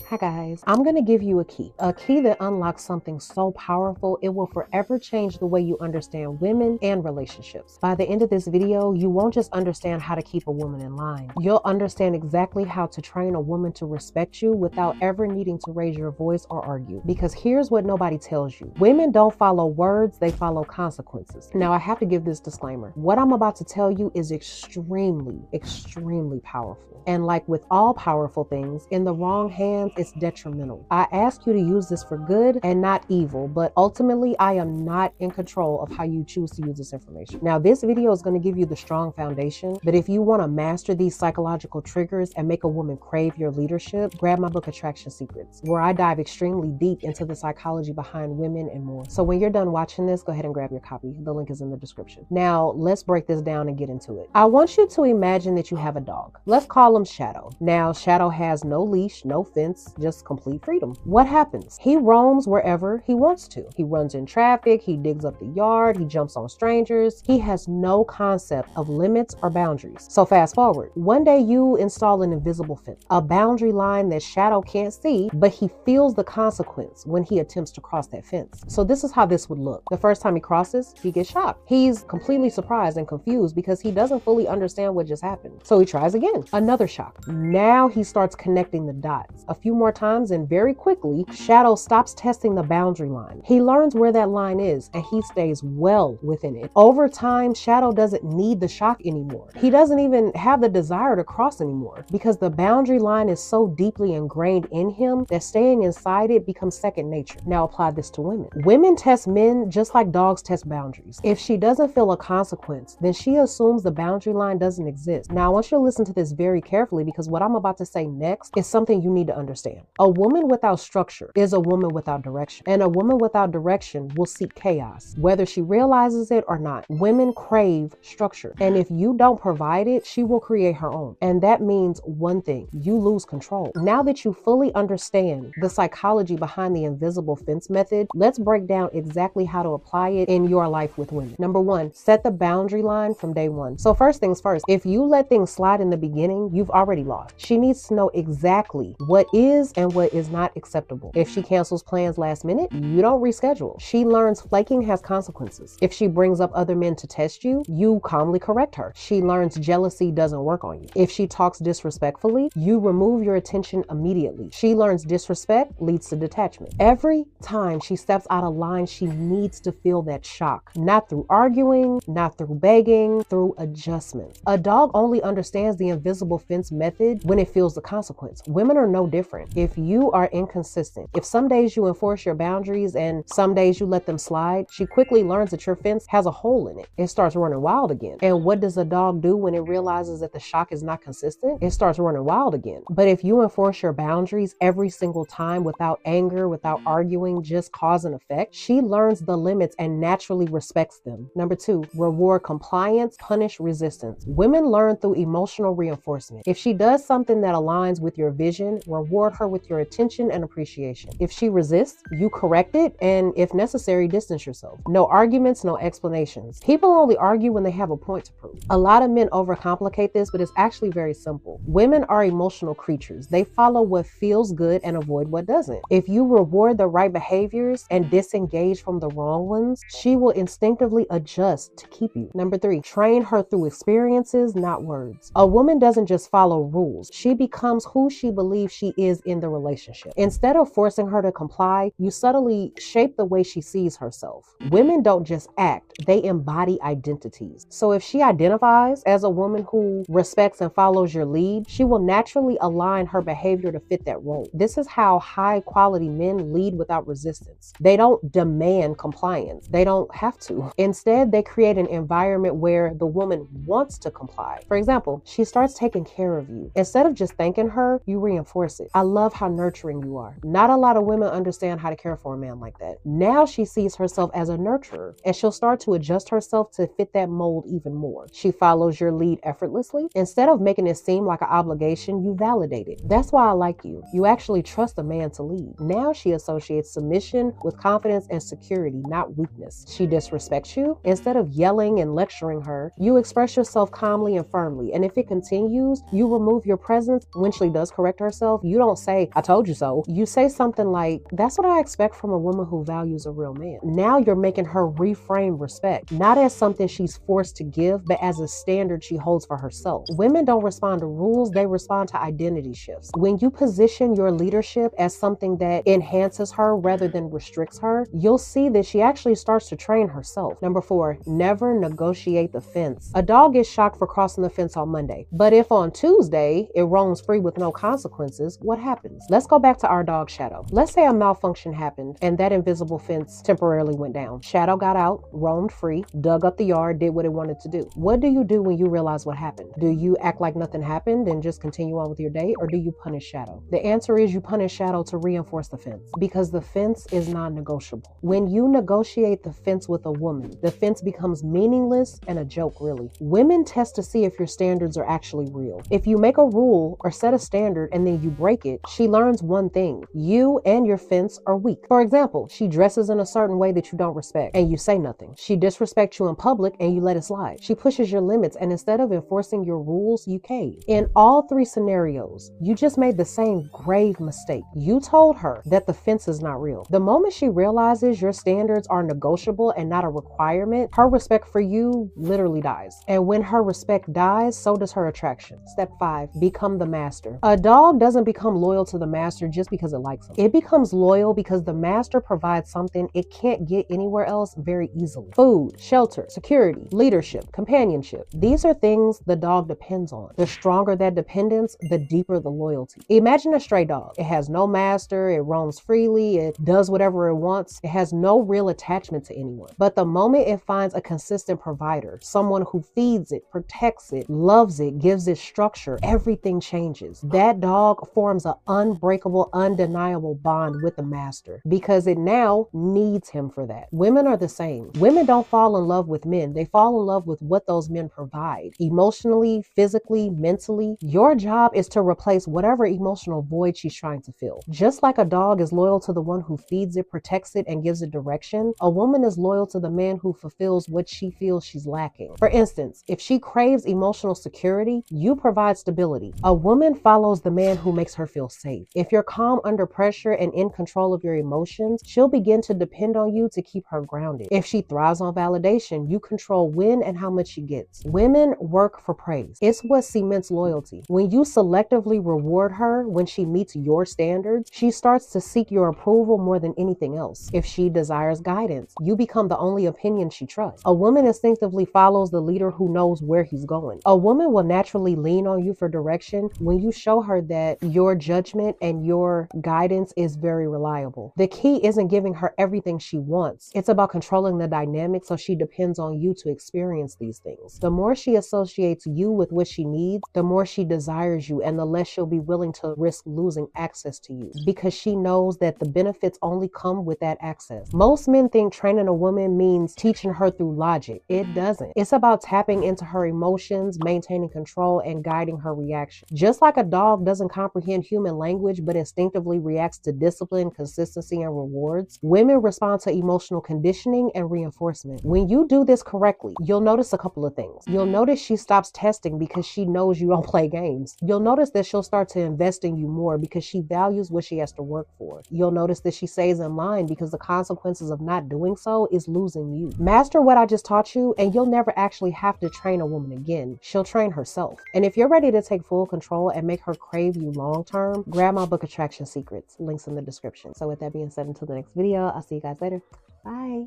Hi guys, I'm going to give you a key that unlocks something so powerful it will forever change the way you understand women and relationships. By the end of this video, you won't just understand how to keep a woman in line. You'll understand exactly how to train a woman to respect you without ever needing to raise your voice or argue. Because here's what nobody tells you. Women don't follow words, they follow consequences. Now I have to give this disclaimer. What I'm about to tell you is extremely powerful. And like with all powerful things, in the wrong hands, it's detrimental. I ask you to use this for good and not evil, but ultimately I am not in control of how you choose to use this information. Now, this video is going to give you the strong foundation, but if you want to master these psychological triggers and make a woman crave your leadership, grab my book, Attraction Secrets, where I dive extremely deep into the psychology behind women and more. So when you're done watching this, go ahead and grab your copy. The link is in the description. Now, let's break this down and get into it. I want you to imagine that you have a dog. Let's call him Shadow. Now, Shadow has no leash, no fence, just complete freedom. What happens? He roams wherever he wants to. He runs in traffic, he digs up the yard, he jumps on strangers. He has no concept of limits or boundaries. So fast forward. One day you install an invisible fence, a boundary line that Shadow can't see, but he feels the consequence when he attempts to cross that fence. So this is how this would look. The first time he crosses, he gets shocked. He's completely surprised and confused because he doesn't fully understand what just happened. So he tries again. Another shock. Now he starts connecting the dots. A few more times and very quickly, Shadow stops testing the boundary line. He learns where that line is and he stays well within it. Over time, Shadow doesn't need the shock anymore. He doesn't even have the desire to cross anymore because the boundary line is so deeply ingrained in him that staying inside it becomes second nature. Now apply this to women. Women test men just like dogs test boundaries. If she doesn't feel a consequence, then she assumes the boundary line doesn't exist. Now I want you to listen to this very carefully because what I'm about to say next is something you need to understand. A woman without structure is a woman without direction, and a woman without direction will seek chaos, whether she realizes it or not. Women crave structure, and if you don't provide it, she will create her own. And that means one thing: you lose control. Now that you fully understand the psychology behind the invisible fence method, let's break down exactly how to apply it in your life with women. Number one, set the boundary line from day one. So first things first, if you let things slide in the beginning, you've already lost. She needs to know exactly what is and what is not acceptable. If she cancels plans last minute, you don't reschedule. She learns flaking has consequences. If she brings up other men to test you, you calmly correct her. She learns jealousy doesn't work on you. If she talks disrespectfully, you remove your attention immediately. She learns disrespect leads to detachment. Every time she steps out of line, she needs to feel that shock. Not through arguing, not through begging, through adjustment. A dog only understands the invisible fence method when it feels the consequence. Women are no different. If you are inconsistent, if some days you enforce your boundaries and some days you let them slide, she quickly learns that your fence has a hole in it. It starts running wild again. And what does a dog do when it realizes that the shock is not consistent? It starts running wild again. But if you enforce your boundaries every single time without anger, without arguing, just cause and effect, she learns the limits and naturally respects them. Number two, reward compliance, punish resistance. Women learn through emotional reinforcement. If she does something that aligns with your vision, reward her with your attention and appreciation. If she resists, you correct it, and if necessary, distance yourself. No arguments, no explanations. People only argue when they have a point to prove. A lot of men overcomplicate this, but it's actually very simple. Women are emotional creatures. They follow what feels good and avoid what doesn't. If you reward the right behaviors and disengage from the wrong ones, she will instinctively adjust to keep you. Number three, train her through experiences, not words. A woman doesn't just follow rules. She becomes who she believes she is in the relationship. Instead of forcing her to comply, you subtly shape the way she sees herself. Women don't just act, they embody identities. So if she identifies as a woman who respects and follows your lead, she will naturally align her behavior to fit that role. This is how high quality men lead without resistance. They don't demand compliance. They don't have to. Instead, they create an environment where the woman wants to comply. For example, she starts taking care of you. Instead of just thanking her, you reinforce it. I love how nurturing you are. Not a lot of women understand how to care for a man like that. Now she sees herself as a nurturer, and she'll start to adjust herself to fit that mold even more. She follows your lead effortlessly. Instead of making it seem like an obligation, you validate it. That's why I like you. You actually trust a man to lead. Now she associates submission with confidence and security, not weakness. She disrespects you. Instead of yelling and lecturing her, you express yourself calmly and firmly. And if it continues, you remove your presence. When she does correct herself, you don't say, I told you so. You say something like, that's what I expect from a woman who values a real man. Now you're making her reframe respect, not as something she's forced to give, but as a standard she holds for herself. Women don't respond to rules, they respond to identity shifts. When you position your leadership as something that enhances her rather than restricts her, you'll see that she actually starts to train herself. Number 4, never negotiate the fence. A dog gets shocked for crossing the fence on Monday, but if on Tuesday it roams free with no consequences, what happens? Let's go back to our dog Shadow. Let's say a malfunction happened and that invisible fence temporarily went down. Shadow got out, roamed free, dug up the yard, did what it wanted to do. What do you do when you realize what happened? Do you act like nothing happened and just continue on with your day, or do you punish Shadow? The answer is you punish Shadow to reinforce the fence, because the fence is non-negotiable. When you negotiate the fence with a woman, the fence becomes meaningless and a joke, really. Women test to see if your standards are actually real. If you make a rule or set a standard and then you break it, she learns one thing: you and your fence are weak. For example, she dresses in a certain way that you don't respect and you say nothing. She disrespects you in public and you let it slide. She pushes your limits, and instead of enforcing your rules, you cave. In all 3 scenarios, you just made the same grave mistake. You told her that the fence is not real. The moment she realizes your standards are negotiable and not a requirement, her respect for you literally dies. And when her respect dies, so does her attraction. Step 5, become the master. A dog doesn't become loyal to the master just because it likes him. It becomes loyal because the master provides something it can't get anywhere else very easily. Food, shelter, security, leadership, companionship. These are things the dog depends on. The stronger that dependence, the deeper the loyalty. Imagine a stray dog. It has no master, it roams freely, it does whatever it wants, it has no real attachment to anyone. But the moment it finds a consistent provider, someone who feeds it, protects it, loves it, gives it structure, everything changes. That dog forms an unbreakable, undeniable bond with the master because it now needs him for that. Women are the same. Women don't fall in love with men. They fall in love with what those men provide. Emotionally, physically, mentally. Your job is to replace whatever emotional void she's trying to fill. Just like a dog is loyal to the one who feeds it, protects it, and gives it direction, a woman is loyal to the man who fulfills what she feels she's lacking. For instance, if she craves emotional security, you provide stability. A woman follows the man who makes her feel safe. If you're calm under pressure and in control of your emotions, she'll begin to depend on you to keep her grounded. If she thrives on validation, you control when and how much she gets. Women work for praise. It's what cements loyalty. When you selectively reward her when she meets your standards, she starts to seek your approval more than anything else. If she desires guidance, you become the only opinion she trusts. A woman instinctively follows the leader who knows where he's going. A woman will naturally lean on you for direction when you show her that your judgment and your guidance is very reliable. The key isn't giving her everything she wants. It's about controlling the dynamic so she depends on you to experience these things. The more she associates you with what she needs, the more she desires you, and the less she'll be willing to risk losing access to you, because she knows that the benefits only come with that access. Most men think training a woman means teaching her through logic. It doesn't. It's about tapping into her emotions, maintaining control, and guiding her reaction. Just like a dog doesn't comprehend human language but instinctively reacts to discipline, consistency, and rewards, women respond to emotional conditioning and reinforcement. When you do this correctly, you'll notice a couple of things. You'll notice she stops testing because she knows you don't play games. You'll notice that she'll start to invest in you more because she values what she has to work for. You'll notice that she stays in line because the consequences of not doing so is losing you. Master what I just taught you, and you'll never actually have to train a woman again. She'll train herself. And if you're ready to take full control and make her crave you long term, grab my book Attraction Secrets. Links in the description. So with that being said, until the next video, I'll see you guys later. Bye.